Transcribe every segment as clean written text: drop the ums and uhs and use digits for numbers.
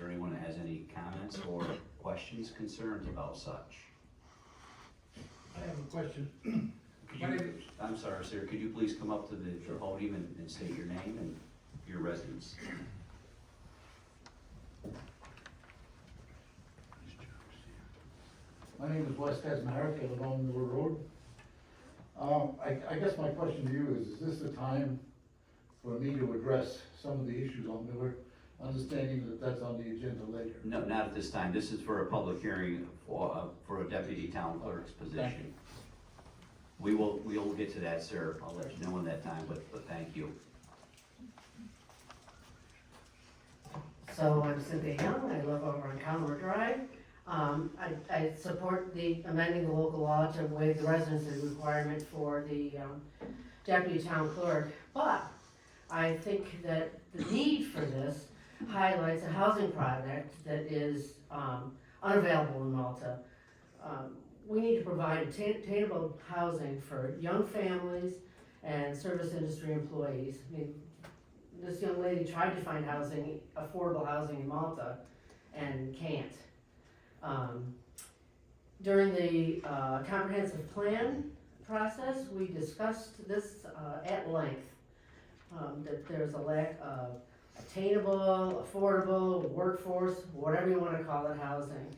there anyone that has any comments or questions, concerns about such? I have a question. I'm sorry, sir, could you please come up to the podium and state your name and your residence? My name is Wes Kazmarek, I live on Miller Road. I guess my question to you is this the time for me to address some of the issues on Miller, understanding that that's on the agenda later? No, not at this time. This is for a public hearing for a deputy town clerk's Thank position. you. We will get to that, sir. I'll let you know in that time, but thank you. So I'm Cynthia Young, I live over on Conway Drive. I support the amending the local law to waive the residency requirement for the deputy town clerk. But I think that the need for this highlights a housing project that is unavailable in Malta. We need to provide attainable housing for young families and service industry employees. I mean, this young lady tried to find housing, affordable housing in Malta, and can't. During the comprehensive plan process, we discussed this at length, that there's a lack of attainable, affordable, workforce, whatever you want to call it, housing.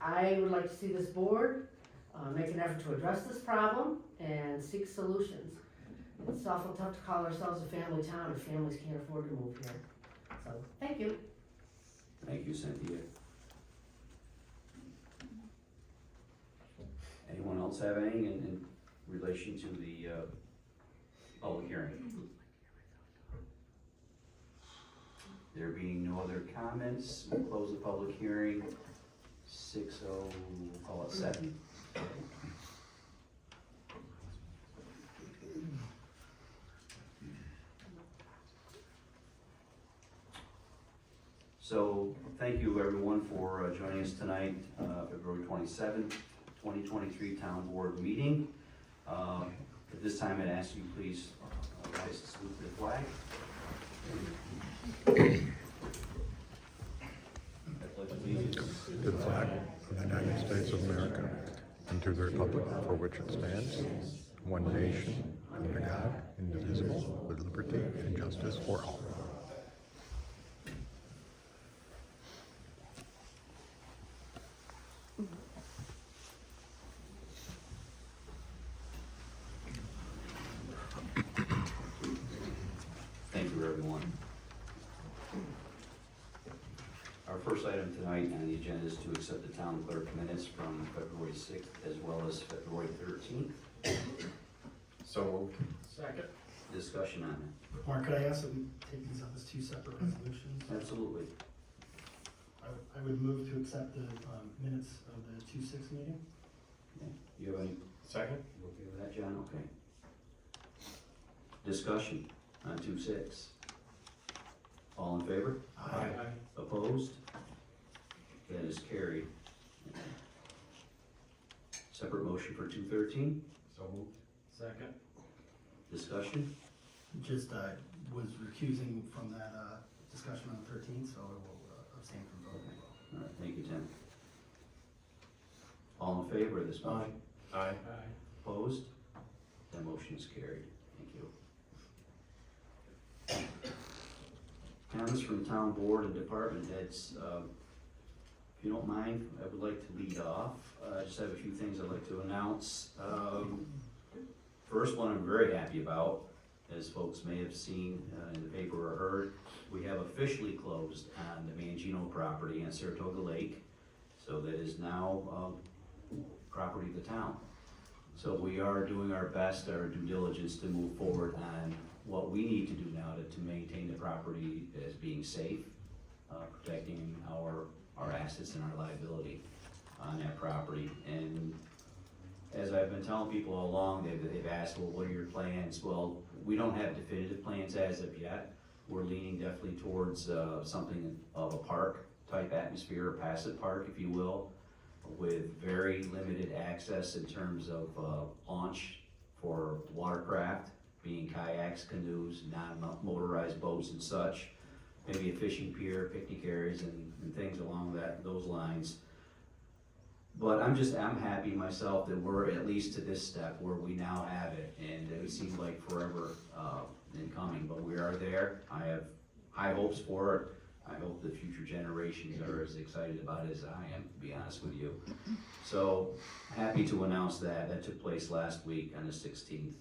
I would like to see this board make an effort to address this problem and seek solutions. It's awful tough to call ourselves a family town if families can't afford to move here. So, thank you. Thank you, Cynthia. Anyone else have anything in relation to the public hearing? There being no other comments, we'll close the public hearing. 6:07. We'll call it 7. So, thank you everyone for joining us tonight, February 27th, 2023 Town Board meeting. At this time, I'd ask you please rise to salute the flag. To the flag of the United States of America and to the republic for which it stands, one nation, under God, indivisible, with liberty and justice for all. Thank you, everyone. Our first item tonight on the agenda is to accept the town clerk minutes from February 6th as well as February 13th. So moved. Second. Discussion on it. Mark, could I ask that we take these up as two separate resolutions? Absolutely. I would move to accept the minutes of the 2/6 meeting. Okay. You have any, Second? you okay with that, John? Okay. Discussion on 2/6. All in favor? Aye. Opposed? That is carried. Separate motion for 2/13. So moved. Second. Discussion? Just was recusing from that discussion on the 13th, so I will abstain from voting as well. All right, thank you, Tim. All in favor of this motion? Aye. Opposed? That motion is carried. Thank you. Comments from town board and department heads. If you don't mind, I would like to lead off. I just have a few things I'd like to announce. First one I'm very happy about, as folks may have seen in the paper or heard, we have officially closed on the Mangino property on Saratoga Lake. So that is now property of the town. So we are doing our best, our due diligence to move forward on what we need to do now to maintain the property as being safe, protecting our assets and our liability on that property. And as I've been telling people all along, they've asked, well, what are your plans? Well, we don't have definitive plans as of yet. We're leaning definitely towards something of a park type atmosphere, a passive park, if you will, with very limited access in terms of launch for watercraft, being kayaks, canoes, non-motorized boats and such. maybe a fishing pier, picnic areas and things along those lines. But I'm happy myself that we're at least to this step where we now have it, and it seemed like forever, in coming, but we are there. I have high hopes for it. I hope the future generations are as excited about it as I am, to be honest with you. So, happy to announce that. That took place last week on the 16th.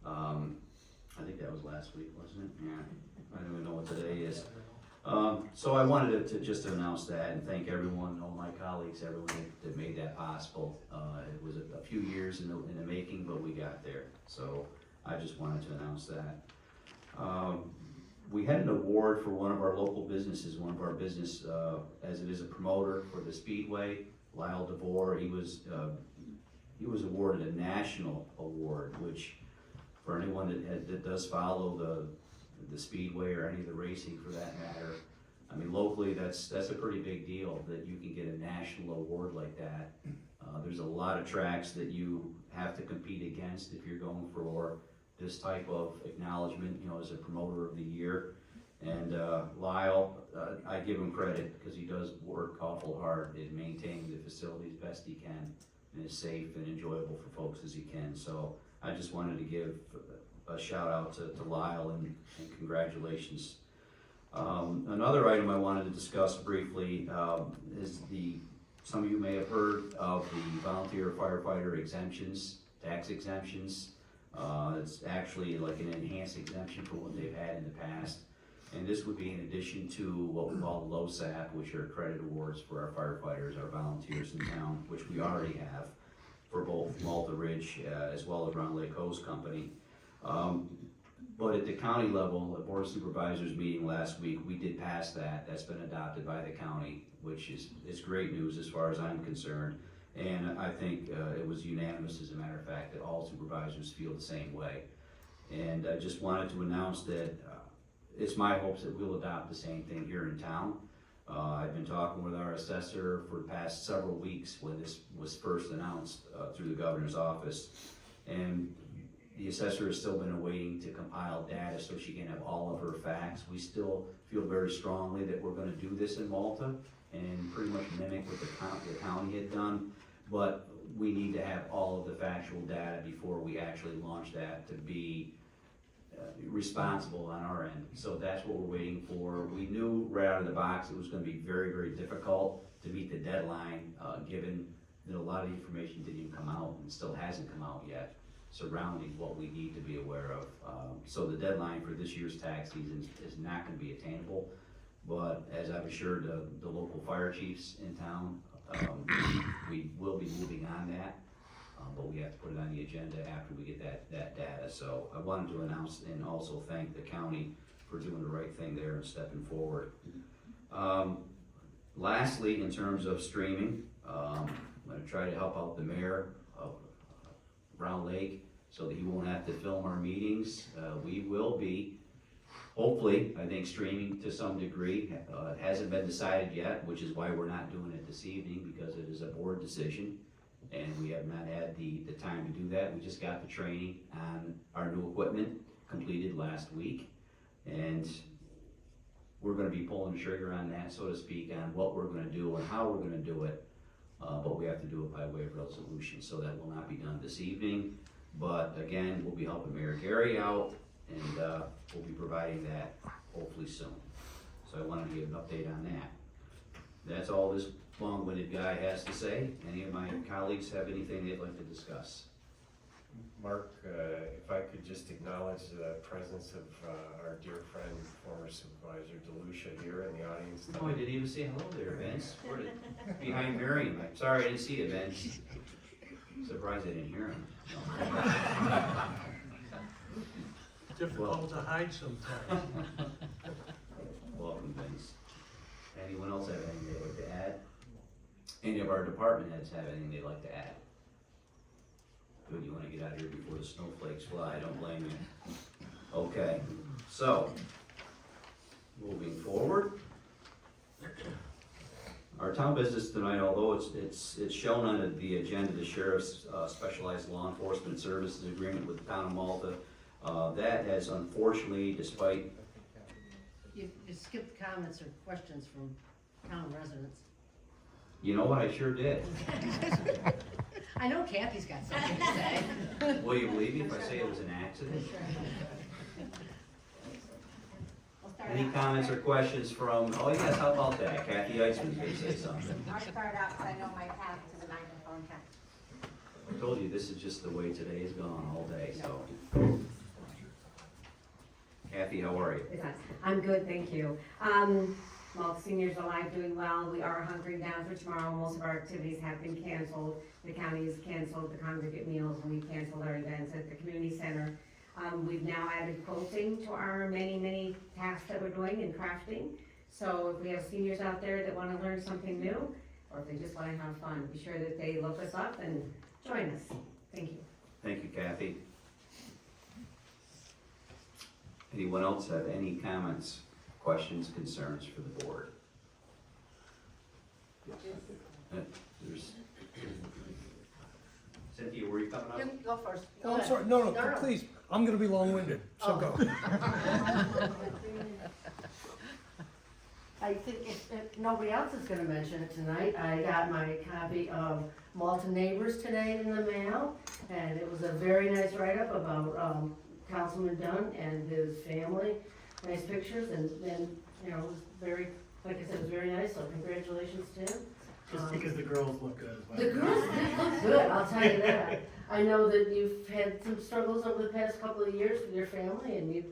I think that was last week, wasn't it? Yeah, I don't even know what today is. So I wanted to just announce that and thank everyone, all my colleagues, everyone that made that possible. It was a few years in the making, but we got there. So I just wanted to announce that. We had an award for one of our local businesses, one of our business, as it is a promoter for the Speedway, Lyle DeVore. He was awarded a national award, which for anyone that does follow the Speedway or any of the racing for that matter, I mean, locally, that's a pretty big deal that you can get a national award like that. There's a lot of tracks that you have to compete against if you're going for this type of acknowledgement, you know, as a promoter of the year. And Lyle, I give him credit because he does work awful hard in maintaining the facilities best he can and as safe and enjoyable for folks as he can. So I just wanted to give a shout out to Lyle and congratulations. Another item I wanted to discuss briefly is some of you may have heard of the volunteer firefighter exemptions, tax exemptions. It's actually like an enhanced exemption for what they've had in the past. And this would be in addition to what we call the LoSAP, which are credit awards for our firefighters, our volunteers in town, which we already have for both Malta Ridge as well as Round Lake Hose Company. But at the county level, the Board of Supervisors meeting last week, we did pass that. That's been adopted by the county, which is great news as far as I'm concerned. And I think it was unanimous, as a matter of fact, that all supervisors feel the same way. And I just wanted to announce that it's my hopes that we'll adopt the same thing here in town. I've been talking with our assessor for the past several weeks when this was first announced through the governor's office. And the assessor has still been awaiting to compile data so she can have all of her facts. We still feel very strongly that we're going to do this in Malta and pretty much mimic what the county had done, but we need to have all of the factual data before we actually launch that to be responsible on our end. So that's what we're waiting for. We knew right out of the box it was going to be very, very difficult to meet the deadline, given that a lot of the information didn't even come out and still hasn't come out yet surrounding what we need to be aware of. So the deadline for this year's tax season is not going to be attainable, but as I've assured the local fire chiefs in town, we will be moving on that, but we have to put it on the agenda after we get that data. So I wanted to announce and also thank the county for doing the right thing there and stepping forward. Lastly, in terms of streaming, I'm going to try to help out the mayor of Round Lake so that he won't have to film our meetings. We will be, hopefully, I think, streaming to some degree. It hasn't been decided yet, which is why we're not doing it this evening, because it is a board decision and we have not had the time to do that. We just got the training on our new equipment completed last week, and we're going to be pulling the trigger on that, so to speak, on what we're going to do and how we're going to do it. But we have to do it by way of resolution, so that will not be done this evening. But again, we'll be helping Mayor Gary out, and we'll be providing that hopefully soon. So I wanted to give an update on that. That's all this long-winded guy has to say. Any of my colleagues have anything they'd like to discuss? Mark, if I could just acknowledge the presence of our dear friend, former Supervisor DeLucia here in the audience. Oh, I didn't even say hello there, Vince. Behind Miriam. I'm sorry I didn't see you, Vince. Surprised I didn't hear him. Difficult to hide sometimes. Welcome, Vince. Anyone else have anything they'd like to add? Any of our department heads have anything they'd like to add? Good, you wanna get out of here before the snowflakes fly, I don't blame you. Okay, so, moving forward. Our town business tonight, although it's shown on the agenda, the sheriff's specialized law enforcement services agreement with the town of Malta, that has unfortunately, despite you skipped comments or questions from town residents. You know what, I sure did. I know Kathy's got something to say. Will you believe me if I say it was an accident? Any comments or questions from, oh yes, how about that? Kathy Eitzman's gonna say something. I'll start out because I know my path to the microphone. I told you, this is just the way today is gone all day, so. Kathy, how are you? I'm good, thank you. Well, seniors alive, doing well. We are hunkering down for tomorrow. Most of our activities have been canceled. The county has canceled the congregate meals, and we've canceled our events at the community center. We've now added quilting to our many tasks that we're doing in crafting. So if we have seniors out there that want to learn something new, or if they just want to have fun, be sure that they look us up and join us. Thank you. Thank you, Kathy. Anyone else have any comments, questions, concerns for the board? There's Cynthia, were you coming up? You go first. Go Oh, I'm ahead. sorry, no, No. please, I'm gonna be long-winded, so go. I think if nobody else is gonna mention it tonight, I got my copy of Malta Neighbors today in the mail, and it was a very nice write-up about, Councilman Dunn and his family. Nice pictures, and you know, it was very, like I said, it was very nice, so congratulations to him. Just because the girls look good as well. The girls did look good, I'll tell you that. I know that you've had some struggles over the past couple of years with your family, and you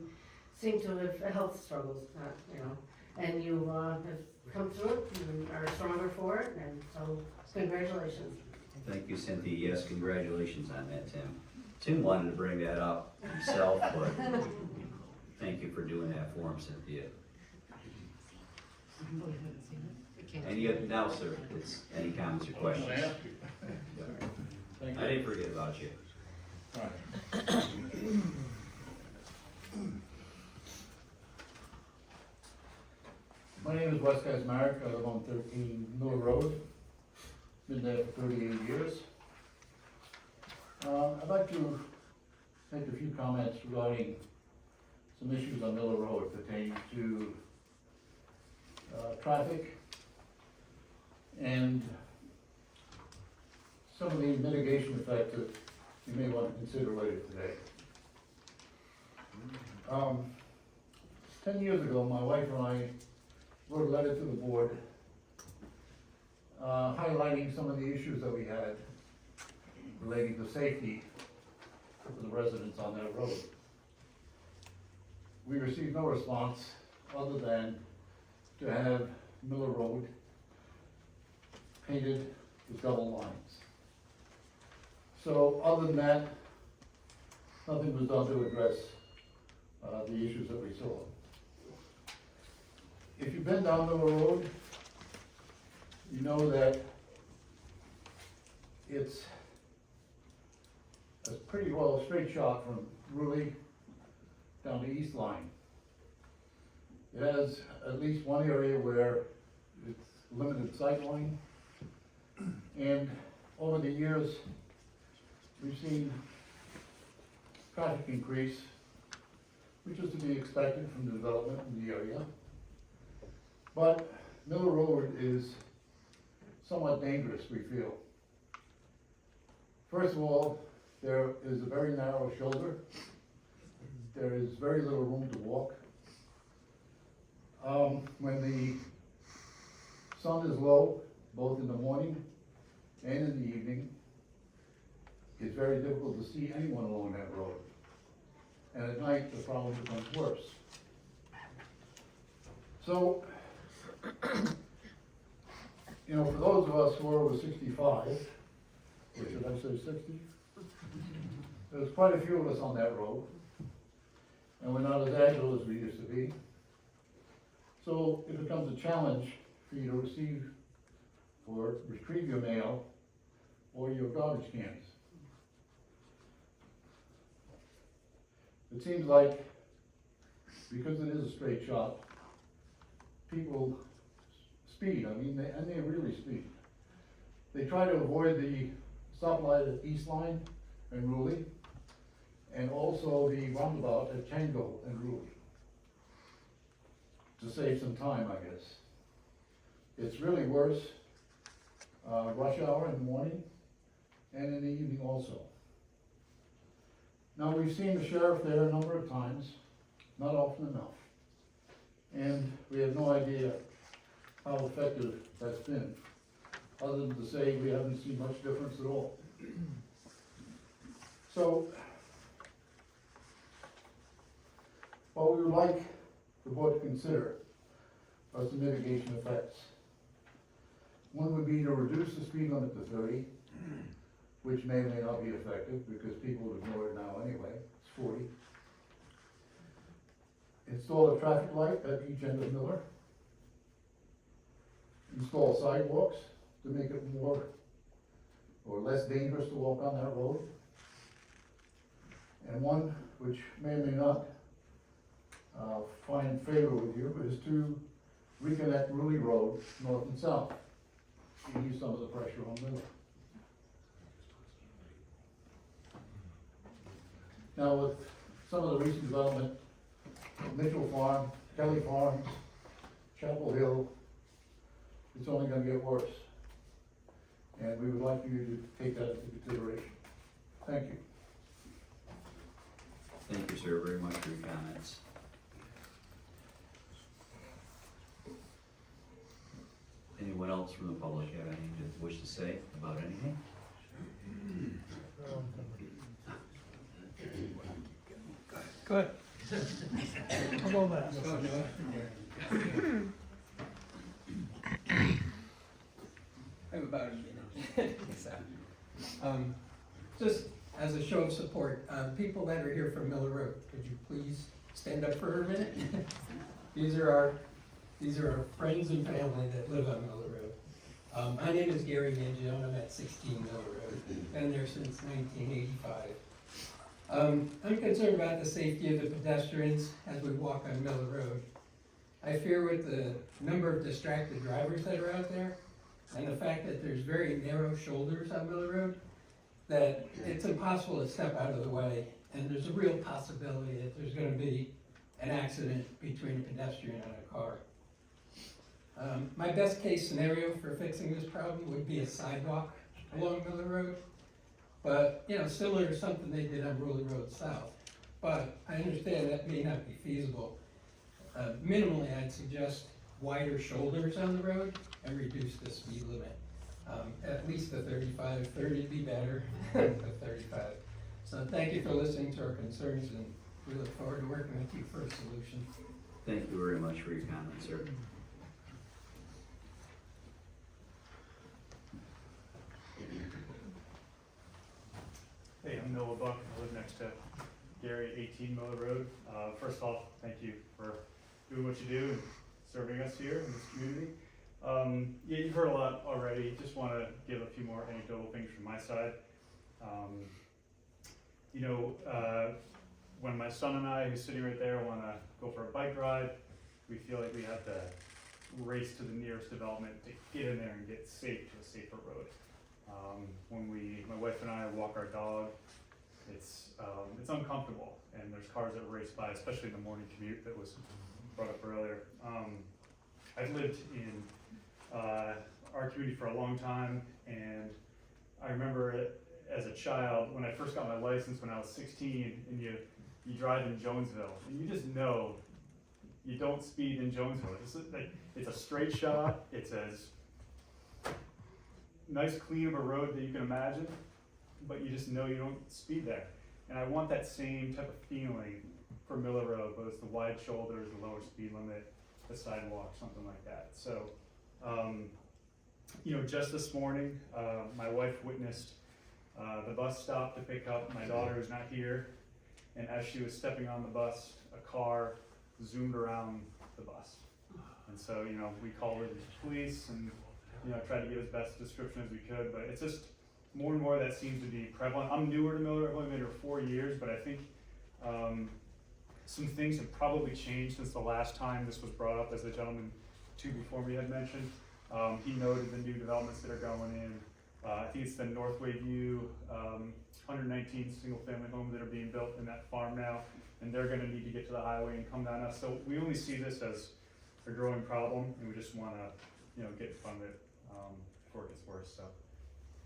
seem to have health struggles, you know, and you have come through it and are stronger for it, and so congratulations. Thank you, Cynthia. Yes, congratulations on that, Tim. Tim wanted to bring that up himself, but thank you for doing that for him, Cynthia. Now, sir, any comments or questions? I didn't forget about you. My name is Wes Marek. I live on 23MillerRd. Been there for 38 years. I'd like to make a few comments regarding some issues on Miller Road pertaining to traffic and some of the mitigation effects that you may want to consider later today. 10 years ago, my wife and I wrote a letter to the board highlighting some of the issues that we had relating to safety for the residents on that road. We received no response other than to have Miller Road painted with double lines. So other than that, nothing was done to address the issues that we saw. If you've been down Miller Road, you know that it's a pretty well straight shot from Ruley down the east line. It has at least one area where it's limited sightline. And over the years, we've seen traffic increase, which is to be expected from the development in the area. But Miller Road is somewhat dangerous, we feel. First of all, there is a very narrow shoulder. There is very little room to walk. When the sun is low, both in the morning and in the evening, it's very difficult to see anyone along that road. And at night, the problem becomes worse. So, you know, for those of us who are over 65, or should I say 60? There's quite a few of us on that road, and we're not as agile as we used to be. So it becomes a challenge for you to receive or retrieve your mail or your garbage cans. It seems like, because it is a straight shot, people speed. I mean, they really speed. They try to avoid the stoplight at East Line and Ruley, and also the roundabout at Tango and Ruley. to save some time, I guess. It's really worse, rush hour in the morning and in the evening also. Now, we've seen the sheriff there a number of times, not often enough. And we have no idea how effective that's been, other than to say we haven't seen much difference at all. So, what we would like the board to consider are some mitigation effects. One would be to reduce the speed limit to 30, which may or may not be effective because people would ignore it now anyway. It's 40. Install a traffic light at each end of Miller. Install sidewalks to make it more or less dangerous to walk on that road. And one which may or may not find favor with you is to reconnect Ruley Road north and south to ease some of the pressure on Miller. Now, with some of the recent development, Mitchell Farm, Kelly Farms, Chapel Hill, it's only gonna get worse. And we would like you to take that into consideration. Thank you. Thank you, sir, very much for your comments. Anyone else from the public have anything to wish to say about anything? Go ahead. I'll go last. I have about a minute. Just as a show of support, people that are here from Miller Road, could you please stand up for a minute? These are our friends and family that live on Miller Road. My name is Gary Mangio, and I'm at 16 Miller Road. Been there since 1985. I'm concerned about the safety of the pedestrians as we walk on Miller Road. I fear with the number of distracted drivers that are out there, and the fact that there's very narrow shoulders on Miller Road, that it's impossible to step out of the way, and there's a real possibility that there's gonna be an accident between a pedestrian and a car. My best case scenario for fixing this problem would be a sidewalk along Miller Road, but, you know, similar to something they did on Ruley Road South. But I understand that may not be feasible. Minimally, I'd suggest wider shoulders on the road and reduce the speed limit. At least the 35, 30 would be better than 35. So thank you for listening to our concerns, and we look forward to working with you for a solution. Thank you very much for your comments, sir. Hey, I'm Noah Buck, I live next to Gary, 18 Miller Road. First off, thank you for doing what you do and serving us here in this community. Yeah, you've heard a lot already, just want to give a few more anecdotal things from my side. When my son and I, who's sitting right there, want to go for a bike ride, we feel like we have to race to the nearest development to get in there and get safe to a safer road. When my wife and I walk our dog, it's uncomfortable, and there's cars that race by, especially in the morning commute that was brought up earlier. I've lived in our community for a long time, and I remember it as a child when I first got my license when I was 16, and you drive in Jonesville, and you just know you don't speed in Jonesville. It's a straight shot. It's as nice, clean of a road that you can imagine, but you just know you don't speed there. And I want that same type of feeling for Miller Road, but it's the wide shoulders, the lower speed limit, the sidewalk, something like that. So, just this morning, my wife witnessed the bus stop to pick up my daughter who's not here, and as she was stepping on the bus, a car zoomed around the bus. And so, we called the police and tried to give as best a description as we could, but it's just more and more that seems to be prevalent. I'm newer to Miller, I've only been here 4 years, but I think some things have probably changed since the last time this was brought up, as the gentleman before me had mentioned. He noted the new developments that are going in. I think it's the Northway View, 119 single family homes that are being built in that farm now, and they're gonna need to get to the highway and come down us. So we only see this as a growing problem, and we just want to, you know, get in front of it before it gets worse. So,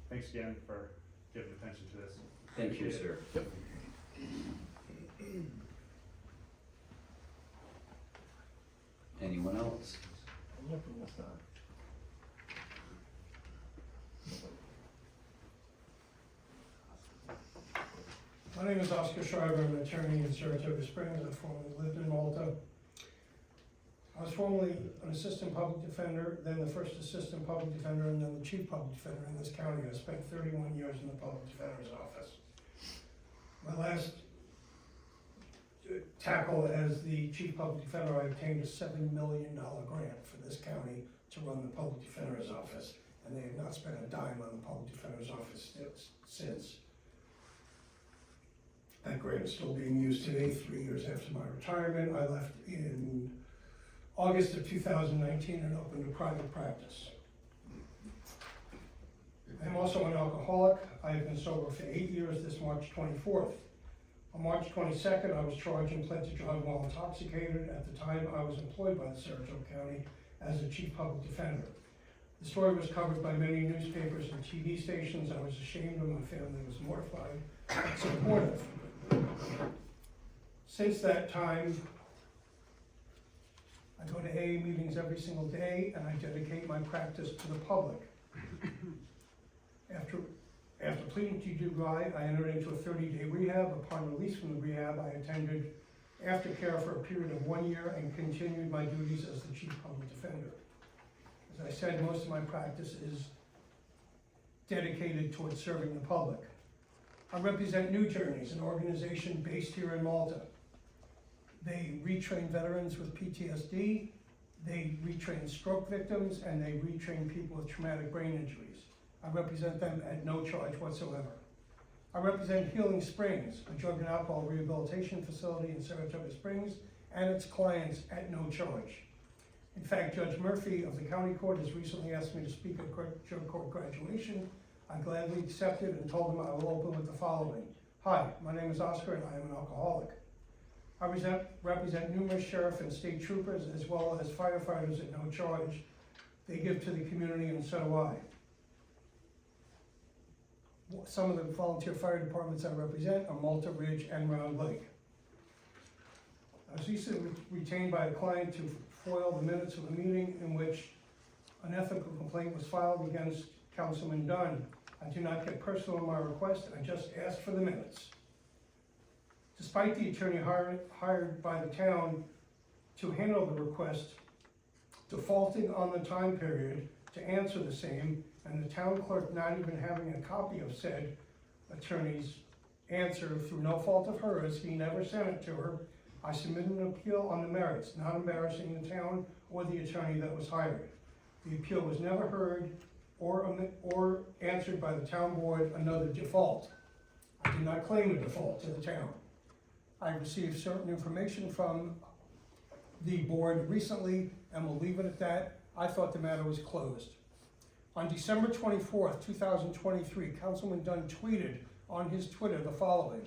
thanks again for giving attention to this. Thank you, Appreciate sir. Anyone else? My name is Oscar Schreiber, I'm an attorney in Saratoga Springs, I formerly lived in Malta. I was formerly an assistant public defender, then the first assistant public defender, and then the chief public defender in this county. I spent 31 years in the public defender's office. My last tackle as the chief public defender, I obtained a $7 million grant for this county to run the public defender's office, and they have not spent a dime on the public defender's office since. That grant is still being used today, 3 years after my retirement. I left in August of 2019 and opened a private practice. I'm also an alcoholic. I have been sober for 8 years this March 24th. On March 22nd, I was charged and pled to drive while intoxicated. At the time, I was employed by the Saratoga County as the chief public defender. The story was covered by many newspapers and TV stations. I was ashamed, and my family was mortified and supportive. Since that time, I go to AA meetings every single day, and I dedicate my practice to the public. After pleading to DUI, I entered into a 30-day rehab. Upon release from the rehab, I attended aftercare for a period of 1 year and continued my duties as the chief public defender. As I said, most of my practice is dedicated towards serving the public. I represent New Journeys, an organization based here in Malta. They retrain veterans with PTSD, they retrain stroke victims, and they retrain people with traumatic brain injuries. I represent them at no charge whatsoever. I represent Healing Springs, a drug and alcohol rehabilitation facility in Saratoga Springs, and its clients at no charge. In fact, Judge Murphy of the county court has recently asked me to speak at drug court graduation. I gladly accepted and told him I will open with the following. Hi, my name is Oscar and I am an alcoholic. I represent numerous sheriff and state troopers as well as firefighters at no charge. They give to the community and so do I. Some of the volunteer fire departments I represent are Malta Ridge and Round Lake. I was recently retained by a client to foil the minutes of the meeting in which an ethical complaint was filed against Councilman Dunn. I do not get personal in my request, I just ask for the minutes. Despite the attorney hired by the town to handle the request, defaulting on the time period to answer the same, and the town clerk not even having a copy of said attorney's answer through no fault of hers, he never sent it to her. I submitted an appeal on the merits, not embarrassing the town or the attorney that was hired. The appeal was never heard or answered by the town board, another default. I did not claim a default to the town. I received certain information from the board recently and will leave it at that. I thought the matter was closed. On December 24th, 2023, Councilman Dunn tweeted on his Twitter the following.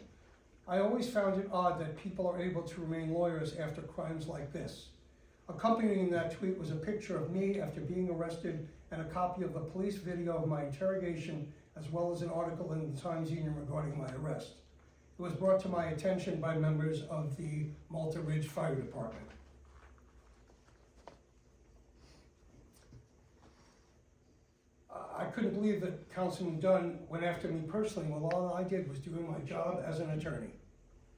I always found it odd that people are able to remain lawyers after crimes like this. Accompanying that tweet was a picture of me after being arrested and a copy of the police video of my interrogation, as well as an article in the Times-Union regarding my arrest. It was brought to my attention by members of the Malta Ridge Fire Department. I couldn't believe that Councilman Dunn went after me personally when all I did was doing my job as an attorney.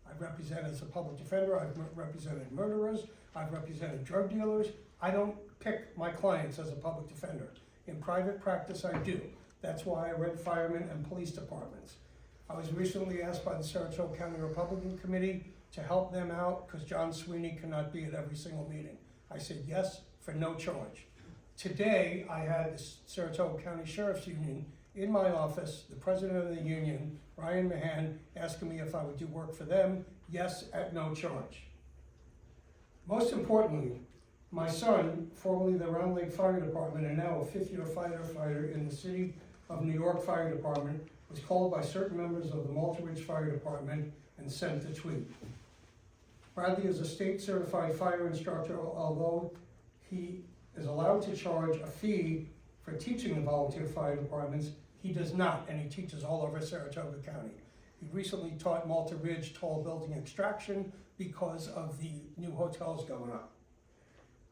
I've represented as a public defender, I've represented murderers, I've represented drug dealers. I don't pick my clients as a public defender. In private practice, I do. That's why I read firemen and police departments. I was recently asked by the Saratoga County Republican Committee to help them out because John Sweeney cannot be at every single meeting. I said yes for no charge. Today, I had the Saratoga County Sheriff's Union in my office, the president of the union, Ryan Mahan, asking me if I would do work for them, yes, at no charge. Most importantly, my son, formerly the Round Lake Fire Department and now a fifth-year firefighter in the City of New York Fire Department, was called by certain members of the Malta Ridge Fire Department and sent the tweet. Bradley is a state-certified fire instructor, although he is allowed to charge a fee for teaching the volunteer fire departments. He does not, and he teaches all over Saratoga County. He recently taught Malta Ridge tall building extraction because of the new hotels going up.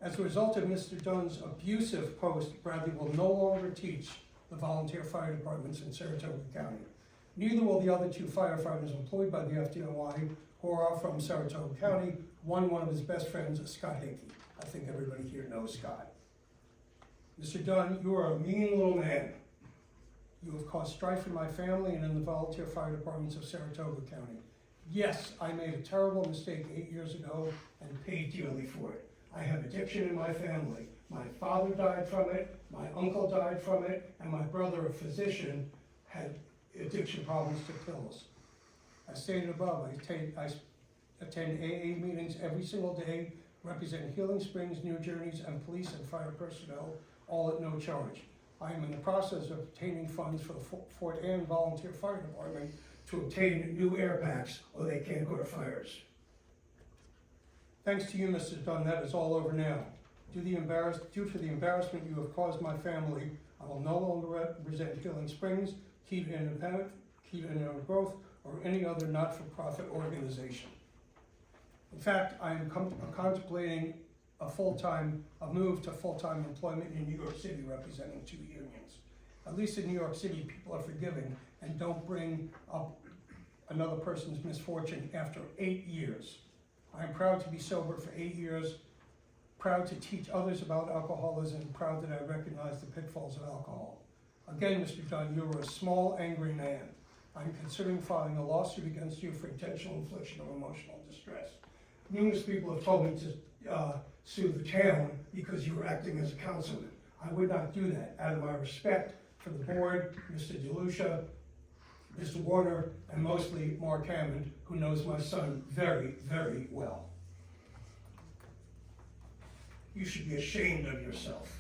As a result of Mr. Dunn's abusive post, Bradley will no longer teach the volunteer fire departments in Saratoga County. Neither will the other two firefighters employed by the FDNY who are from Saratoga County. One of his best friends is Scott Hickey. I think everybody here knows Scott. Mr. Dunn, you are a mean little man. You have caused strife in my family and in the volunteer fire departments of Saratoga County. Yes, I made a terrible mistake 8 years ago and paid dearly for it. I have addiction in my family. My father died from it, my uncle died from it, and my brother, a physician, had addiction problems to pills. As stated above, I attend AA meetings every single day, represent Healing Springs, New Journeys, and police and fire personnel, all at no charge. I am in the process of obtaining funds for the Fort Anne Volunteer Fire Department to obtain new air packs, or they can't go to fires. Thanks to you, Mr. Dunn, that is all over now. Due to the embarrassment you have caused my family, I will no longer represent Healing Springs, Keep Independent, Keep Independent Growth, or any other not-for-profit organization. In fact, I am contemplating a move to full-time employment in New York City representing 2 unions. At least in New York City, people are forgiving and don't bring up another person's misfortune after 8 years. I am proud to be sober for 8 years, proud to teach others about alcoholism, and proud that I recognize the pitfalls of alcohol. Again, Mr. Dunn, you are a small, angry man. I'm considering filing a lawsuit against you for intentional infliction of emotional distress. Numerous people have told me to sue the town because you were acting as a councilman. I would not do that out of my respect for the board, Mr. DeLucia, Mr. Warner, and mostly Mark Hammond, who knows my son very, very well. You should be ashamed of yourself.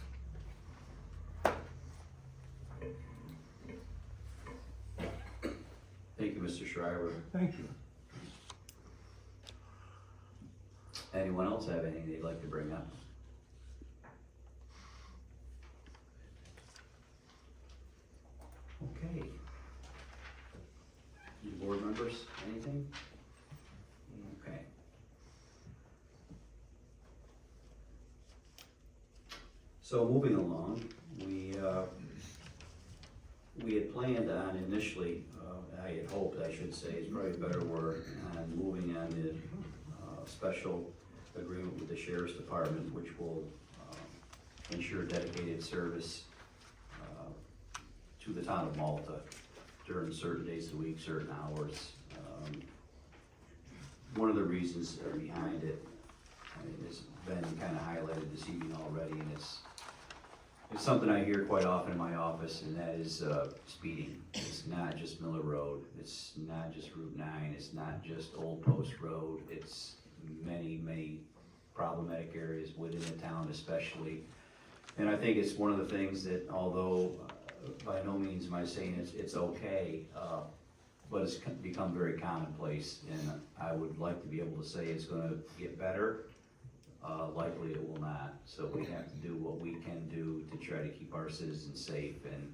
Thank you, Mr. Schreiber. Thank you. Anyone else have anything they'd like to bring up? Okay. Any board members, anything? Okay. So moving along, we had planned on initially, I had hoped, I should say, is probably a better word, on moving on the special agreement with the Sheriff's Department, which will ensure dedicated service to the town of Malta during certain days of the week, certain hours. One of the reasons behind it, I mean, it's been kind of highlighted this evening already, and it's something I hear quite often in my office, and that is speeding. It's not just Miller Road, it's not just Route 9, it's not just Old Post Road, it's many, many problematic areas within the town especially. And I think it's one of the things that, although by no means am I saying it's okay, but it's become very commonplace, and I would like to be able to say it's gonna get better. Likely it will not, so we have to do what we can do to try to keep our citizens safe, and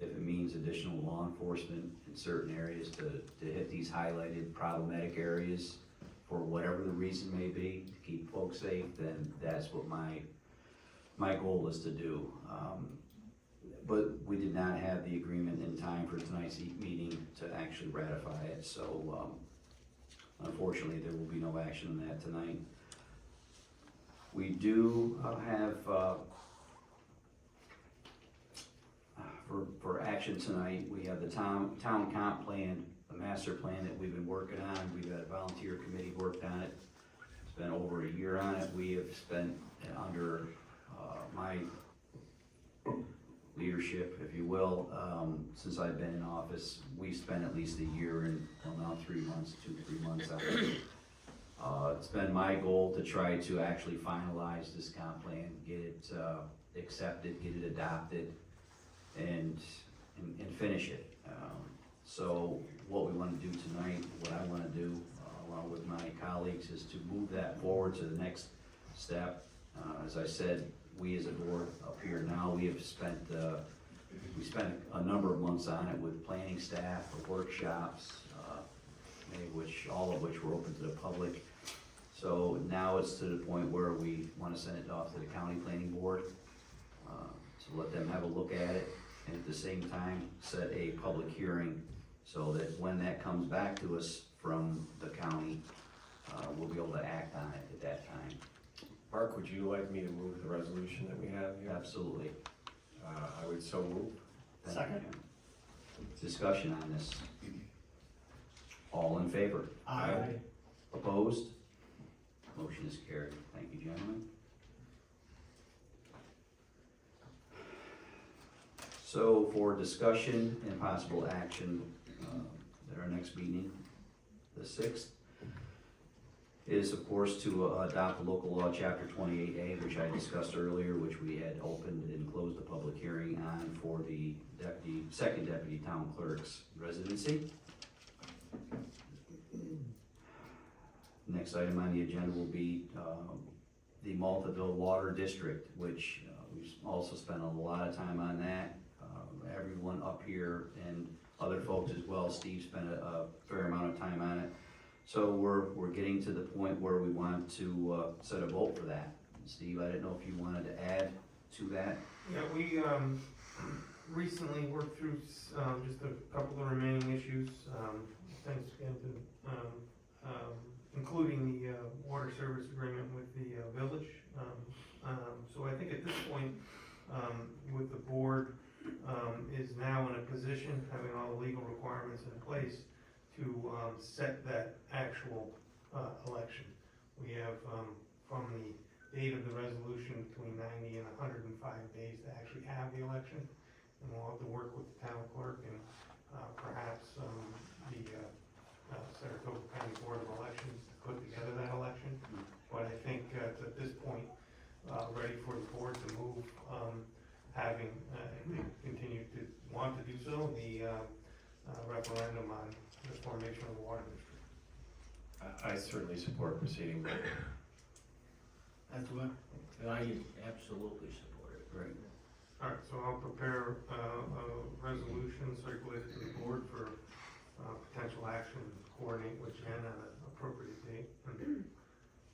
if it means additional law enforcement in certain areas to hit these highlighted problematic areas for whatever the reason may be, to keep folks safe, then that's what my goal is to do. But we did not have the agreement in time for tonight's meeting to actually ratify it, so unfortunately there will be no action on that tonight. We do have, for action tonight, we have the town comp plan, the master plan that we've been working on. We've had a volunteer committee worked on it. Spent over a year on it. We have spent under my leadership, if you will, since I've been in office, we spent at least a year and, well, now 3 months, 2-3 months on it. It's been my goal to try to actually finalize this comp plan, get it accepted, get it adopted, and finish it. So what we want to do tonight, what I want to do, along with my colleagues, is to move that forward to the next step. As I said, we as a board up here now, we have spent, we spent a number of months on it with planning staff, workshops, all of which were open to the public. So now it's to the point where we wanna send it off to the county planning board, to let them have a look at it, and at the same time, set a public hearing, so that when that comes back to us from the county, we'll be able to act on it at that time. Mark, would you like me to move the resolution that we have here? Absolutely. I would so move. Thank you, Jim. Discussion on this. All in favor? Aye. Opposed? Motion is carried. Thank you, gentlemen. So for discussion and possible action, at our next meeting, the 6th, is of course to adopt the local law chapter 28A, which I discussed earlier, which we had opened and closed the public hearing on for the second deputy town clerk's residency. Next item on the agenda will be the Maltaville Water District, which we've also spent a lot of time on that. Everyone up here and other folks as well, Steve spent a fair amount of time on it. So we're getting to the point where we want to set a vote for that. Steve, I didn't know if you wanted to add to that? Yeah, we recently worked through just a couple of remaining issues, thanks again to, including the water service agreement with the village. So I think at this point, with the board, is now in a position, having all the legal requirements in place, to set that actual election. We have, from the date of the resolution, between 90 and 105 days to actually have the election. And we'll have to work with the town clerk and perhaps the Saratoga County Board of Elections to put together that election. But I think it's at this point ready for the board to move, having continue to want to do so, the referendum on the formation of the water district. I certainly support proceeding. As do I. And I absolutely support it. Great. All right, so I'll prepare a resolution circulated to the board for potential action, coordinate with Jen on an appropriate date, and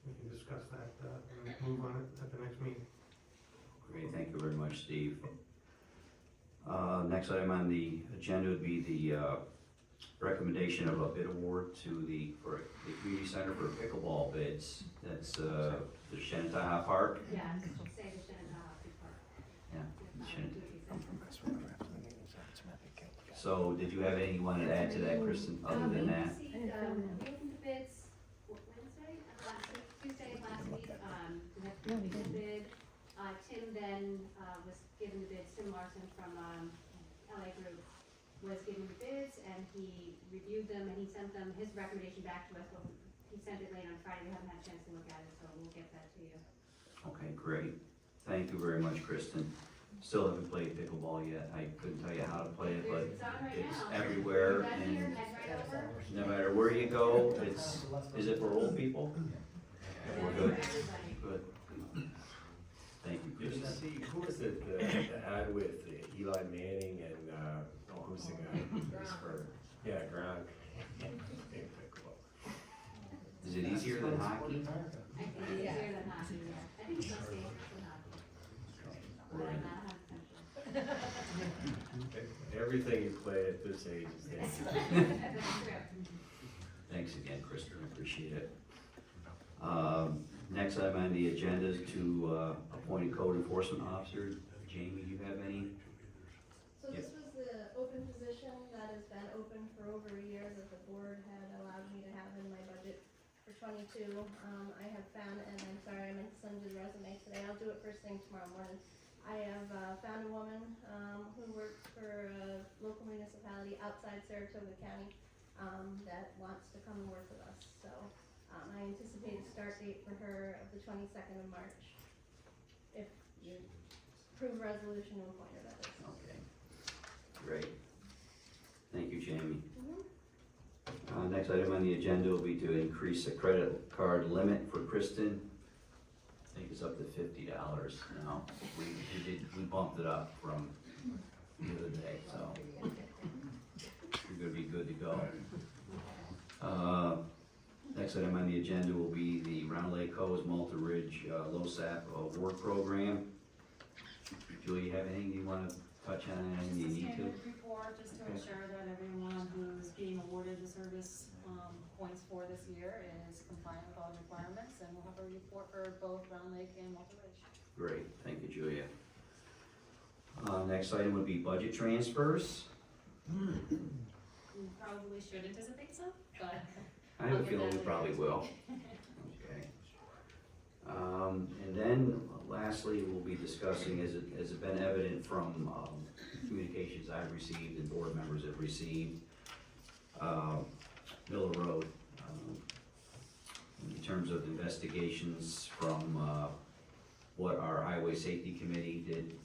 we can discuss that and move on it at the next meeting. Great, thank you very much, Steve. Next item on the agenda would be the recommendation of a bid award for the community center for pickleball bids. That's the Shenandoah Park. Yeah, say the Shenandoah Park. Yeah, Shenandoah. So did you have anything you wanted to add to that, Kristen, other than that? We opened the bids Wednesday, Tuesday of last week, we had the bid. Tim then was given the bids, Tim Larson from LA Group was given the bids, and he reviewed them, and he sent them, his recommendation back to us, but he sent it late on Friday, we haven't had a chance to look at it, so we'll get that to you. Okay, great. Thank you very much, Kristen. Still haven't played pickleball yet. I couldn't tell you how to play it, but It's on right it's now. everywhere, Right here, and head right over. no matter where you go, is it for old people? Yeah, We're for good. everybody. Good. Thank you, Did you Kristen. see, who was it, the ad with Eli Manning and, who's the guy? Who's for, yeah, Gronk. Is it easier than hockey? I think it's easier than hockey, yeah. I think it's less dangerous than hockey. But I'm not 100% sure. Everything you play at this age is dangerous. That's true. Thanks again, Kristen, I appreciate it. Next item on the agenda is to appoint a code enforcement officer. Jamie, do you have any? So this was the open position that has been open for over a year that the board had allowed me to have in my budget for 22. I have found, and I'm sorry I meant to send you the resume today, I'll do it first thing tomorrow morning. I have found a woman who works for a local municipality outside Saratoga County that wants to come and work with us. So I anticipate a start date for her of the 22nd of March. If you approve a resolution to appoint her, that is. Okay, great. Thank you, Jamie. Next item on the agenda will be to increase the credit card limit for Kristen. think it's up to $50 now. We bumped it up from the other day, so we're gonna be good to go. Next item on the agenda will be the Round Lake Coast Malta Ridge LoSAP work program. Julie, you have anything you wanna touch on, anything you need to? Standard report, just to ensure that everyone who's being awarded the service, points for this year is compliant with all requirements, and we'll have a report for both Round Lake and Malta Ridge. Great, thank you, Julia. Next item would be budget transfers. We probably should anticipate some, but. I have a feeling we probably will. Okay. And then lastly, we'll be discussing, has it been evident from communications I've received and board members have received, Miller Road, in terms of investigations from what our Highway Safety Committee did,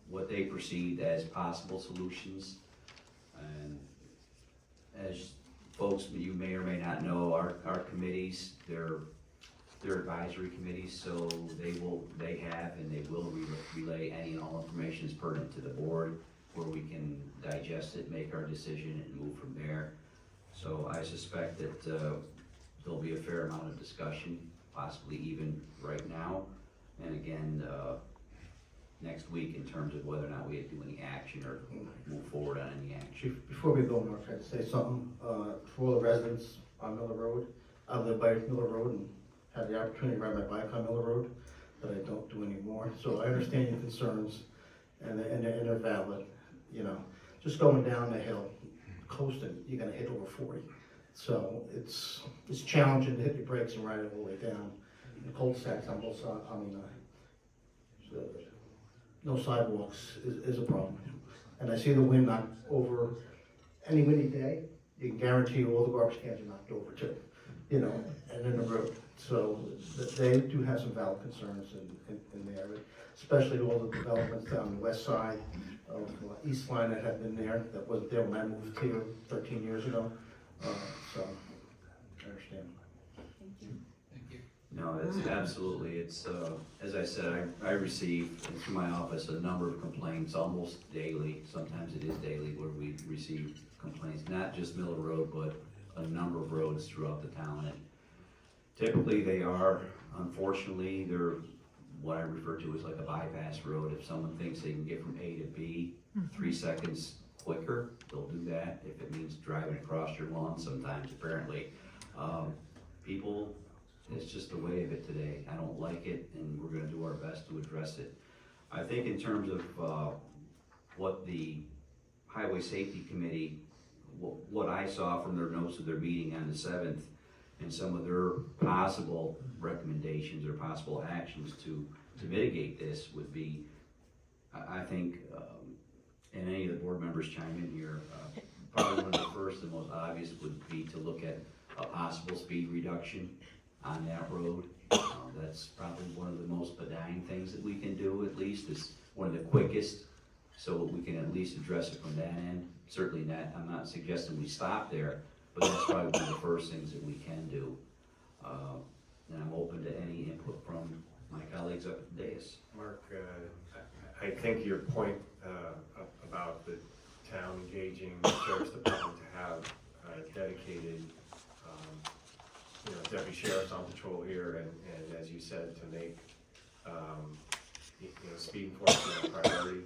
what they perceived as possible solutions. And as folks, you may or may not know, our committees, they're advisory committees, so they have and they will relay any and all information that's pertinent to the board, where we can digest it, make our decision, and move from there. So I suspect that there'll be a fair amount of discussion, possibly even right now, and again, next week in terms of whether or not we do any action or move forward on any action. Before we go, Mark, I'd say something, for all the residents on Miller Road. I live by Miller Road and had the opportunity to ride my bike on Miller Road, but I don't do anymore. So I understand your concerns, and they're valid, you know. Just going down the hill, coasting, you're gonna hit over 40. So it's challenging to hit your brakes and ride it all the way down. The cul-de-sacs on both sides, no sidewalks is a problem. And I see the wind knocked over, any windy day, you can guarantee all the garbage cans are knocked over too, you know, and in the road. So they do have some valid concerns in there, especially all the developments down the west side of East Line that have been there, that wasn't there when I moved here 13 years ago. So, I understand. No, it's absolutely, it's, as I said, I receive through my office a number of complaints almost daily. Sometimes it is daily where we receive complaints, not just Miller Road, but a number of roads throughout the town. And typically they are, unfortunately, they're what I refer to as like a bypass road. If someone thinks they can get from A to B 3 seconds quicker, they'll do that. If it means driving across your lawn sometimes, apparently. People, it's just the way of it today. I don't like it, and we're gonna do our best to address it. I think in terms of what the Highway Safety Committee, what I saw from their notes of their meeting on the 7th, and some of their possible recommendations or possible actions to mitigate this would be, I think, and any of the board members chime in here, probably one of the first and most obvious would be to look at a possible speed reduction on that road. That's probably one of the most benign things that we can do, at least, is one of the quickest, so we can at least address it from that end. Certainly not, I'm not suggesting we stop there, but that's probably one of the first things that we can do. And I'm open to any input from my colleagues up at the dais. Mark, I think your point about the town engaging the sheriff's department to have dedicated deputy sheriffs on patrol here, and as you said, to make speed enforcement a priority.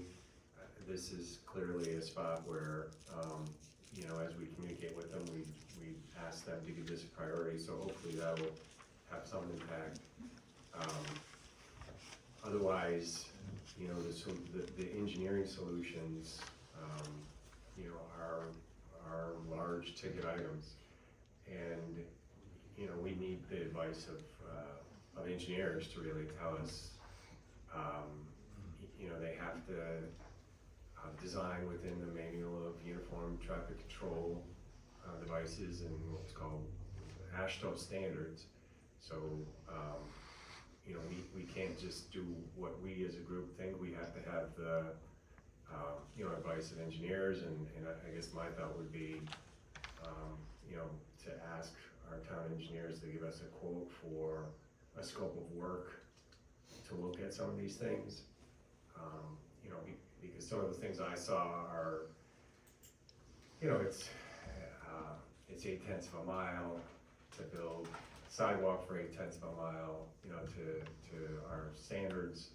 This is clearly a spot where as we communicate with them, we ask them to give this a priority, so hopefully that will have some impact. Otherwise, the engineering solutions are large ticket items, and we need the advice of engineers to really tell us. They have to design within the manual of uniform traffic control devices and what's called AASHTO standards. So we can't just do what we as a group think. We have to have the advice of engineers, and I guess my thought would be to ask our town engineers to give us a quote for a scope of work to look at some of these things. You know, because some of the things I saw are, you know, it's 0.8 of a mile to build sidewalk for 0.8 of a mile, you know, to our standards,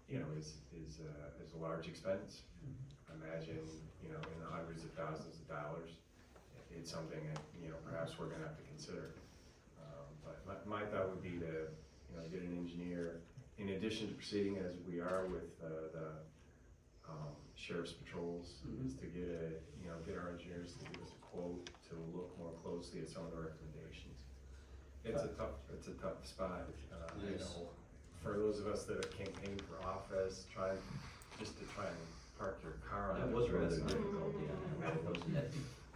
you know, is a large expense. Imagine, you know, in the hundreds of thousands of dollars. It's something that, you know, perhaps we're gonna have to consider. But my thought would be to, you know, get an engineer, in addition to proceeding as we are with the sheriff's patrols, is to get our engineers to give us a quote to look more closely at some of the recommendations. It's a tough spot, you know, for those of us that have campaigned for office, try and park your car on. That was rather difficult, yeah, wasn't it?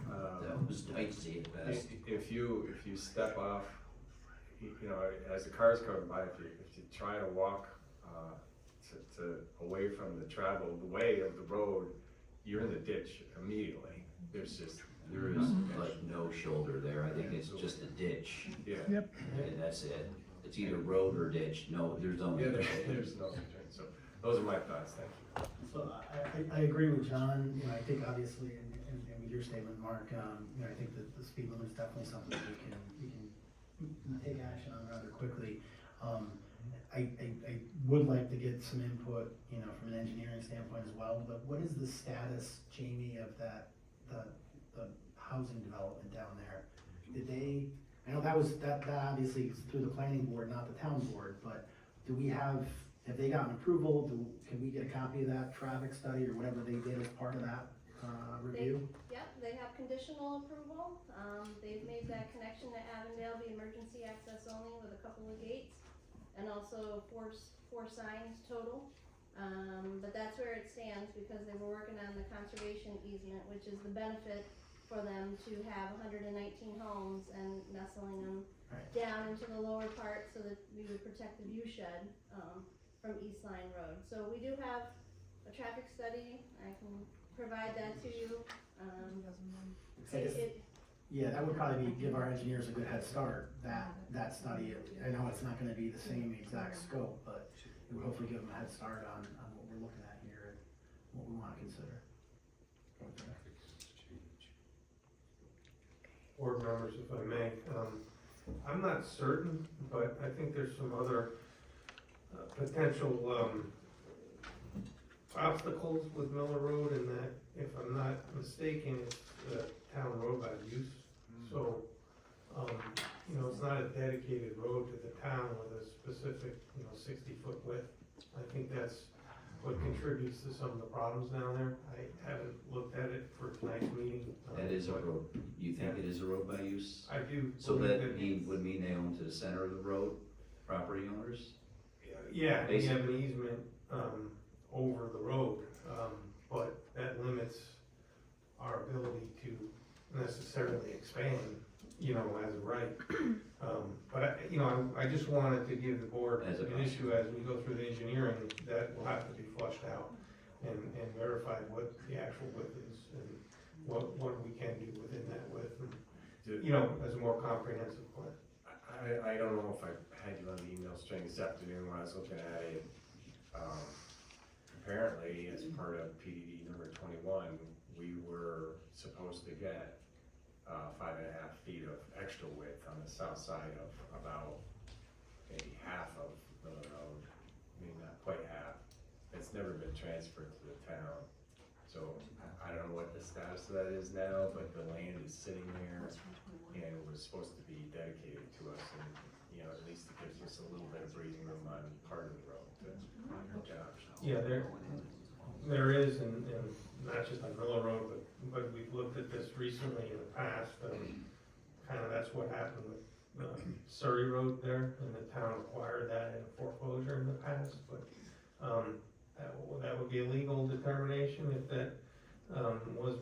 That was dicey at best. If you step off, you know, as the car's coming by, if you try to walk away from the traveled way of the road, you're in the ditch immediately. There is like no shoulder there, I think it's just a ditch, Yeah. Yep. and that's it. It's either road or ditch, there's no. Yeah, there's no return. So those are my thoughts, thank you. So I agree with John, you know, I think obviously, and with your statement, Mark, you know, I think that the speed limit is definitely something that we can take action on rather quickly. I would like to get some input, you know, from an engineering standpoint as well, but what is the status, Jamie, of the housing development down there? Did they, I know that obviously is through the planning board, not the town board, but have they gotten approval? Can we get a copy of that traffic study or whatever they did as part of that review? Yep, they have conditional approval. They've made that connection to Avondale, the emergency access only with a couple of gates, and also four signs total. But that's where it stands because they were working on the conservation easement, which is the benefit for them to have 119 homes and nestling them down into the lower part so that we would protect the view shed from East Line Road. So we do have a traffic study. I can provide that to you. Yeah, that would probably give our engineers a good head start, that study. I know it's not gonna be the same exact scope, but it would hopefully give them a head start on what we're looking at here and what we wanna consider. Board members, if I may, I'm not certain, but I think there's some other potential obstacles with Miller Road in that, if I'm not mistaken, it's a town road by use. So, you know, it's not a dedicated road to the town with a specific, 60-foot width. I think that's what contributes to some of the problems down there. I haven't looked at it for tonight's meeting. That is a road, you think it is a road by use? I do. So believe that it would mean they own to the center of the road, property owners? Yeah, we have an easement, over the road, but that limits our ability to necessarily expand, as of right. But I just wanted to give the board As a an issue as we go through the engineering, that will have to be flushed out and verified what the actual width is and what we can do within that width, and, as a more comprehensive plan. I don't know if I had you on the email string this afternoon when I was looking at it. Apparently, as part of PDD number 21, we were supposed to get 5.5 feet of extra width on the south side of about maybe half of the road, maybe not quite half. It's never been transferred to the town. So I don't know what the status of that is now, but the land is sitting there and it was supposed to be dedicated to us, and at least it gives us a little bit of breathing room on part of the road to look at options. Yeah, there is, and not just on Miller Road, but we've looked at this recently in the past, kind of that's what happened with Surrey Road there, and the town acquired that in a foreclosure in the past, but that would be a legal determination if that was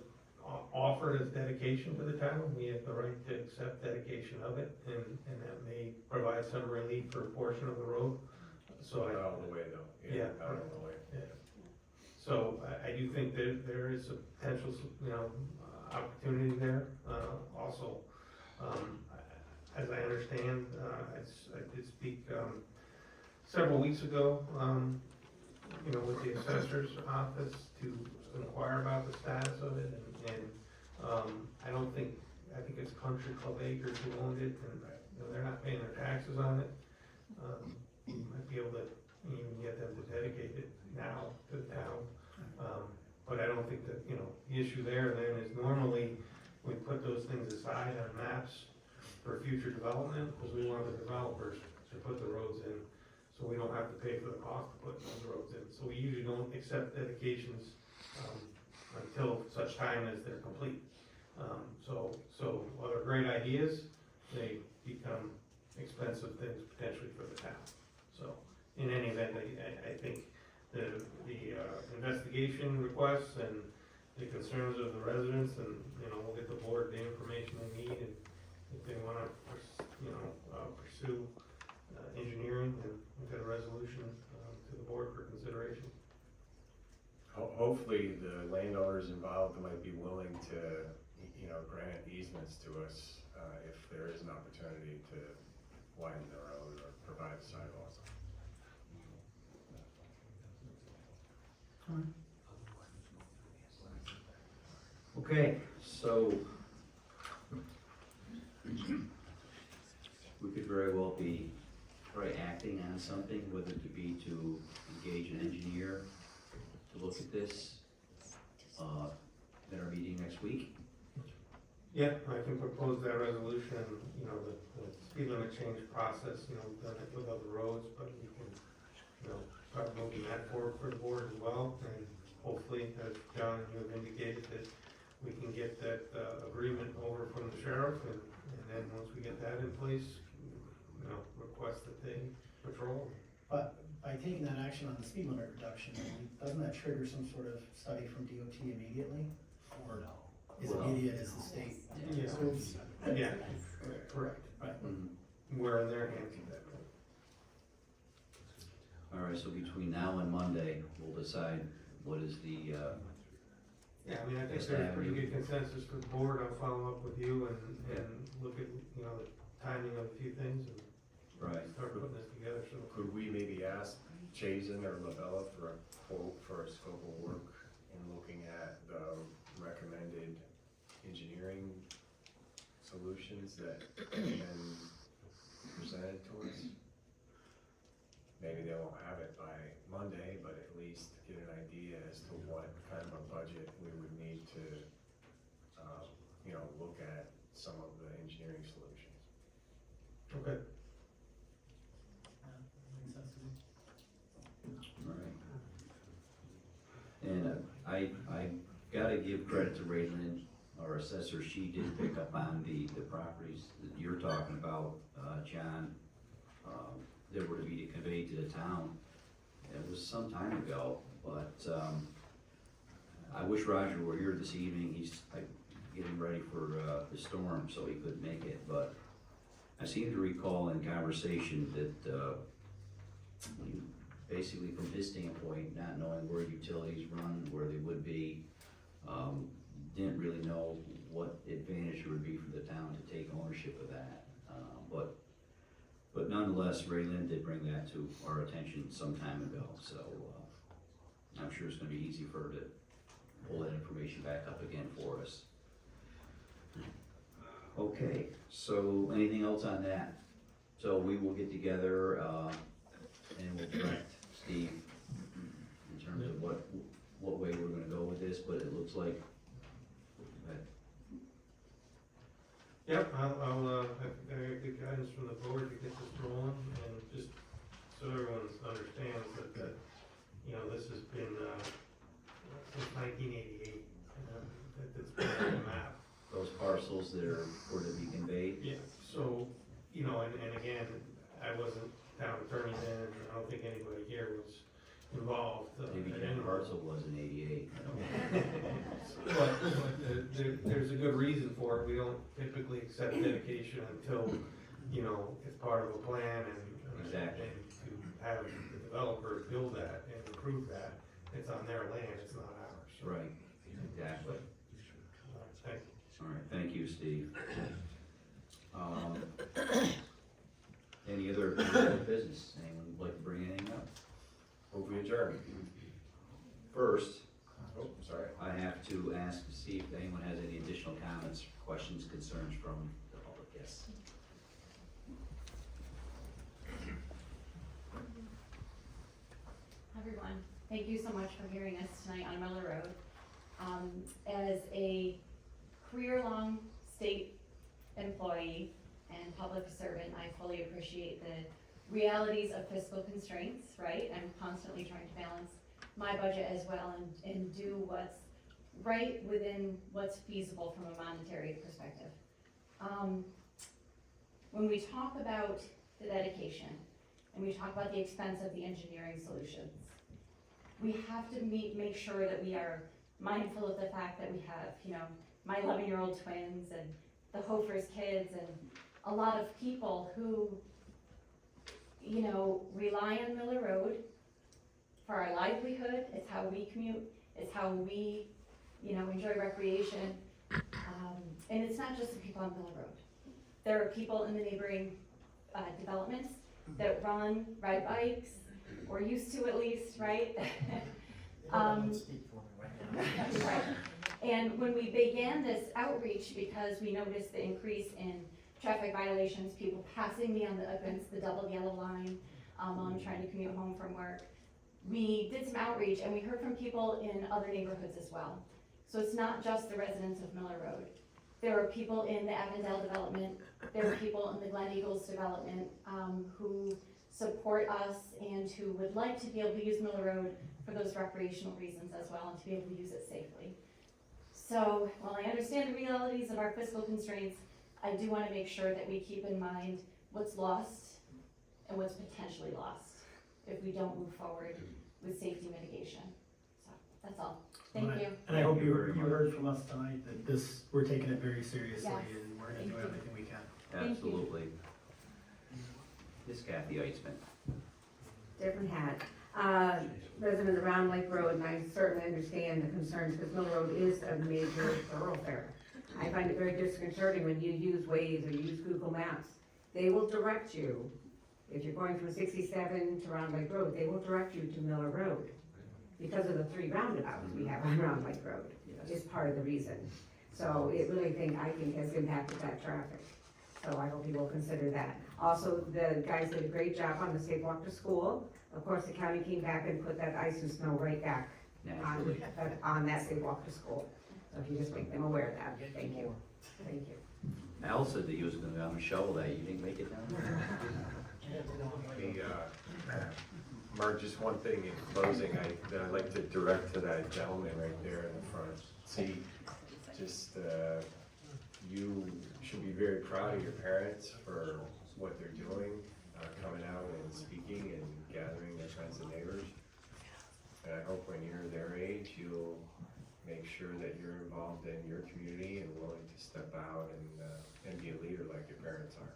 offered as dedication to the town. We have the right to accept dedication of it, and that may provide some relief for a portion of the road. So Not all the way though. Yeah. Not all the way. Yeah. So I do think that there is a potential, opportunity there. Also, as I understand, I did speak, several weeks ago, with the assessor's office to inquire about the status of it, and I think it's Country Club Acres who owned it, and, they're not paying their taxes on it. You might be able to even get them to dedicate it now to the town. But I don't think that, the issue there then is normally we put those things aside on maps for future development, because we want the developers to put the roads in, so we don't have to pay for the cost of putting those roads in. So we usually don't accept dedications, until such time as they're complete. So while they're great ideas, they become expensive things potentially for the town. So in any event, I think the investigation requests and the concerns of the residents, and, we'll get the board the information they need, and if they wanna, pursue engineering, and we'll get a resolution to the board for consideration. Hopefully, the landowners involved might be willing to, grant easements to us, if there is an opportunity to widen the road or provide sidewalks. Okay, so we could very well be probably acting on something, whether it be to engage an engineer to look at this, at our meeting next week. Yeah, I can propose that resolution, the speed limit change process, we've done it with other roads, but we can, start moving that forward for the board as well, and hopefully, as John, you have indicated, that we can get that, agreement over from the sheriff, and then once we get that in place, request that they patrol. But by taking that action on the speed limit reduction, doesn't that trigger some sort of study from DOT immediately? Or is it immediate as the state? Yeah. So it's- Yeah, correct. Right. We're in their hands at that point. All right, so between now and Monday, we'll decide what is the, Yeah, I mean, I think there's pretty good consensus for the board. I'll follow up with you and look at, the timing of a few things and right. start putting this together, so. Could we maybe ask Chazen or Lavella for a quote for a scope of work in looking at the recommended engineering solutions that have been presented to us? Maybe they won't have it by Monday, but at least get an idea as to what kind of a budget we would need to, look at some of the engineering solutions. Okay. Makes sense to me. All right. And I gotta give credit to Raylan, our assessor. She did pick up on the properties that you're talking about, John, that were to be conveyed to the town. It was some time ago, but I wish Roger were here this evening. He's getting ready for the storm, so he couldn't make it, but I seem to recall in conversation that basically from his standpoint, not knowing where utilities run, where they would be, didn't really know what advantage there would be for the town to take ownership of that. But nonetheless, Raylan did bring that to our attention some time ago, so I'm sure it's gonna be easy for her to pull that information back up again for us. Okay, so anything else on that? So we will get together, and we'll direct Steve in terms of what way we're gonna go with this, but it looks like, Yep, I'll get good guidance from the board to get this rolling, and just so everyone understands that, this has been, since 1988, that it's been on the map. those parcels that were to be conveyed. Yeah, so, and again, I wasn't town attorney then, and I don't think anybody here was involved. Maybe at Jen any rate. Hartzell was in '88, I don't know. But there's a good reason for it. We don't typically accept dedication until, it's part of a plan, and Exactly. and to have the developer build that and improve that, it's on their land, it's not ours. So, Right, exactly. thank you. All right, thank you, Steve. Any other business, anyone would like to bring anything up? Move we adjourn. First, Oh, sorry. I have to ask to see if anyone has any additional comments, questions, concerns from the public, yes. Everyone, thank you so much for hearing us tonight on Miller Road. As a career-long state employee and public servant, I fully appreciate the realities of fiscal constraints, right? I'm constantly trying to balance my budget as well and do what's right within what's feasible from a monetary perspective. When we talk about the dedication and we talk about the expense of the engineering solutions, we have to make sure that we are mindful of the fact that we have, my 11-year-old twins and the Hofer's kids and a lot of people who, rely on Miller Road for our livelihood. It's how we commute. It's how we, enjoy recreation. And it's not just the people on Miller Road. There are people in the neighboring developments that ride bikes, or used to at least, right? Right. And when we began this outreach, because we noticed the increase in traffic violations, people passing me against the double yellow line while I'm trying to commute home from work, we did some outreach and we heard from people in other neighborhoods as well. So it's not just the residents of Miller Road. There are people in the Avondale development, there are people in the Glen Eagles development who support us and who would like to be able to use Miller Road for those recreational reasons as well and to be able to use it safely. So while I understand the realities of our fiscal constraints, I do want to make sure that we keep in mind what's lost and what's potentially lost if we don't move forward with safety mitigation. So that's all. Thank you. And I hope you heard from us tonight that we're taking it very seriously Yes. and we're gonna Thank do you. everything we can. Thank you. Absolutely. Miss Kathy Eitzman. Different hat. Resident of Round Lake Road, and I certainly understand the concerns, because Mill Road is a major thoroughfare. I find it very disconcerting when you use Waze or you use Google Maps. They will direct you, if you're going from 67 to Round Lake Road, they will direct you to Miller Road. Because of the 3 roundabouts we have on Round Lake Road, is part of the reason. So I think has impacted that traffic. So I hope you will consider that. Also, the guys did a great job on the safe walk to school. Of course, the county came back and put that ice and snow right back Naturally. on that safe walk to school. So if you just make them aware of that, thank you. Thank you. Al said that he was gonna go down and shovel that, you didn't make it down? Hey, Mark, just one thing in closing, that I'd like to direct to that gentleman right there in the front seat. Just, you should be very proud of your parents for what they're doing, coming out and speaking and gathering their friends and neighbors. And I hope when you're their age, you'll make sure that you're involved in your community and willing to step out and be a leader like your parents are.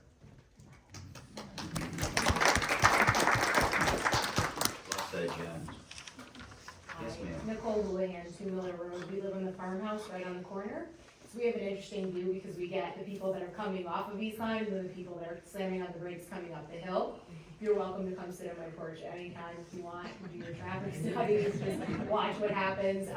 Well said, John. Yes, ma'am. Nicole Houlihan, 2 Miller Road. We live in the farmhouse right on the corner. So we have an interesting view because we get the people that are coming off of East Line and then the people that are slamming on the brakes coming up the hill. You're welcome to come sit on my porch anytime if you want, do your traffic studies, just watch what happens.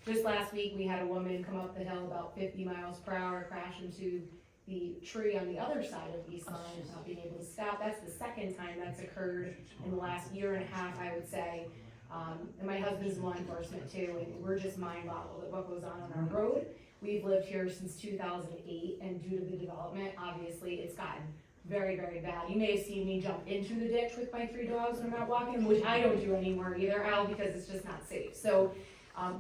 Just last week, we had a woman come up the hill about 50 miles per hour, crash into the tree on the other side of East Line, not being able to stop. That's the second time that's occurred in the last year and a half, I would say. And my husband's in law enforcement too, and we're just mind boggled at what goes on our road. We've lived here since 2008, and due to the development, obviously, it's gotten very, very bad. You may have seen me jump into the ditch with my 3 dogs when I'm out walking, which I don't do anymore either, Al, because it's just not safe. So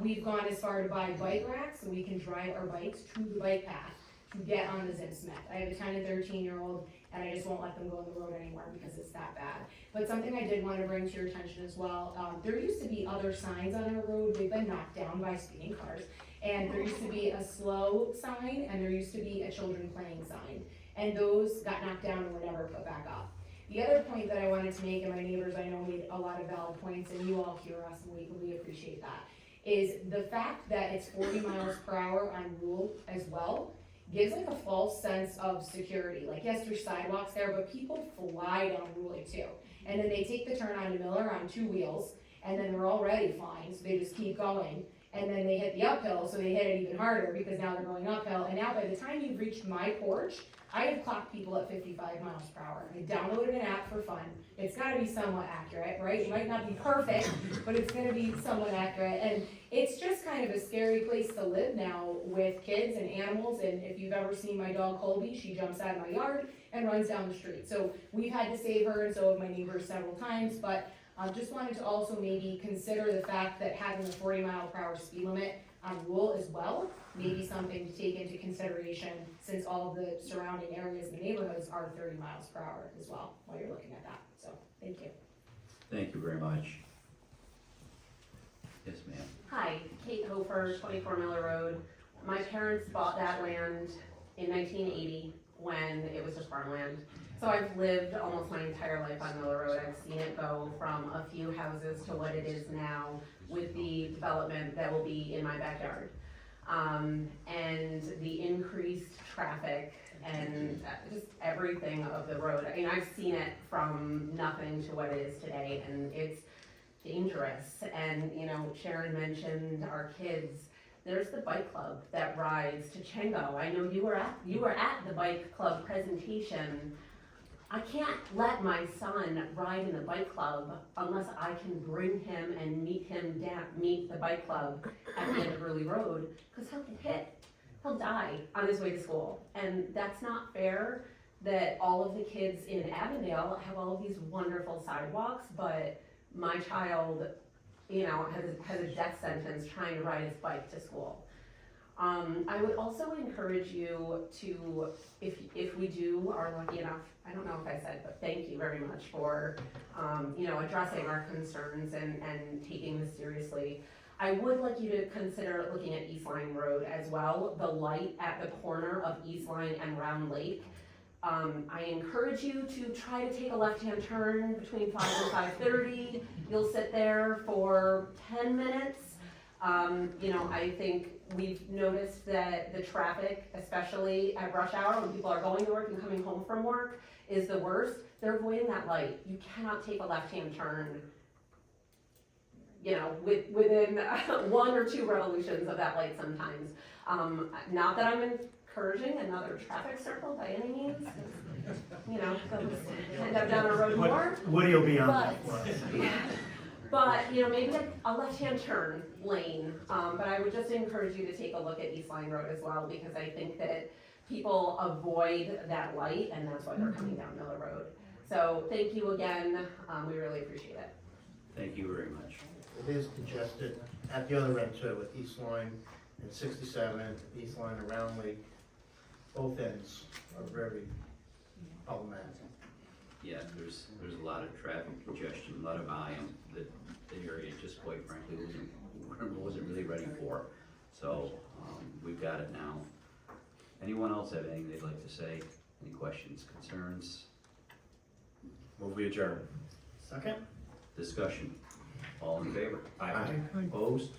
we've gone as far to buy bike racks so we can drive our bikes to the bike path to get on the Zim Smith. I have a 10 and 13-year-old, and I just won't let them go on the road anymore because it's that bad. But something I did want to bring to your attention as well, there used to be other signs on our road. They've been knocked down by speeding cars. And there used to be a slow sign, and there used to be a children playing sign. And those got knocked down and were never put back up. The other point that I wanted to make, and my neighbors I know made a lot of valid points, and you all hear us, and we appreciate that, is the fact that it's 40 miles per hour on Rule as well gives like a false sense of security. Like, yes, there's sidewalks there, but people fly down Route 2. And then they take the turn onto Miller on 2 wheels, and then they're already flying, so they just keep going. And then they hit the uphill, so they hit it even harder because now they're going uphill. And now by the time you've reached my porch, I have clocked people at 55 miles per hour. I downloaded an app for fun. It's gotta be somewhat accurate, right? It might not be perfect, but it's gonna be somewhat accurate. And it's just kind of a scary place to live now with kids and animals. And if you've ever seen my dog Colby, she jumps out of my yard and runs down the street. So we've had to save her, and so have my neighbors several times. But just wanted to also maybe consider the fact that having a 40-mile-per-hour speed limit on Rule as well, maybe something to take into consideration, since all of the surrounding areas and neighborhoods are 30 miles per hour as well, while you're looking at that. So, thank you. Thank you very much. Yes, ma'am. Hi, Kate Hofer, 24MillerRd. My parents bought that land in 1980 when it was just farmland. So I've lived almost my entire life on Miller Road. I've seen it go from a few houses to what it is now with the development that will be in my backyard. And the increased traffic and just everything of the road. I mean, I've seen it from nothing to what it is today, and it's dangerous. And, you know, Sharon mentioned our kids. There's the bike club that rides to Chengo. I know you were at the bike club presentation. I can't let my son ride in the bike club unless I can bring him and meet the bike club at the end of Early Road, because he'll get hit. He'll die on his way to school. And that's not fair that all of the kids in Avondale have all of these wonderful sidewalks, but my child, you know, has a death sentence trying to ride his bike to school. I would also encourage you to, if we are lucky enough, I don't know if I said, but thank you very much for, you know, addressing our concerns and taking this seriously. I would like you to consider looking at East Line Road as well, the light at the corner of East Line and Round Lake. I encourage you to try to take a left-hand turn between 5 and 5:30. You'll sit there for 10 minutes. You know, I think we've noticed that the traffic, especially at rush hour when people are going to work and coming home from work, is the worst. They're avoiding that light. You cannot take a left-hand turn, you know, within 1 or 2 revolutions of that light sometimes. Not that I'm encouraging another traffic circle by any means. You know, end up down a road more. Woody will be on that But, one. but, you know, maybe a left-hand turn lane. But I would just encourage you to take a look at East Line Road as well, because I think that people avoid that light, and that's why they're coming down Miller Road. So thank you again. We really appreciate it. Thank you very much. It is congested at the other end too, with East Line and 67, East Line around Lake. Both ends are very problematic. Yeah, there's a lot of traffic congestion, a lot of volume that the area just quite frankly wasn't really ready for. So, we've got it now. Anyone else have anything they'd like to say? Any questions, concerns? Move we adjourn. Second? Discussion? All in favor? Aye. Opposed?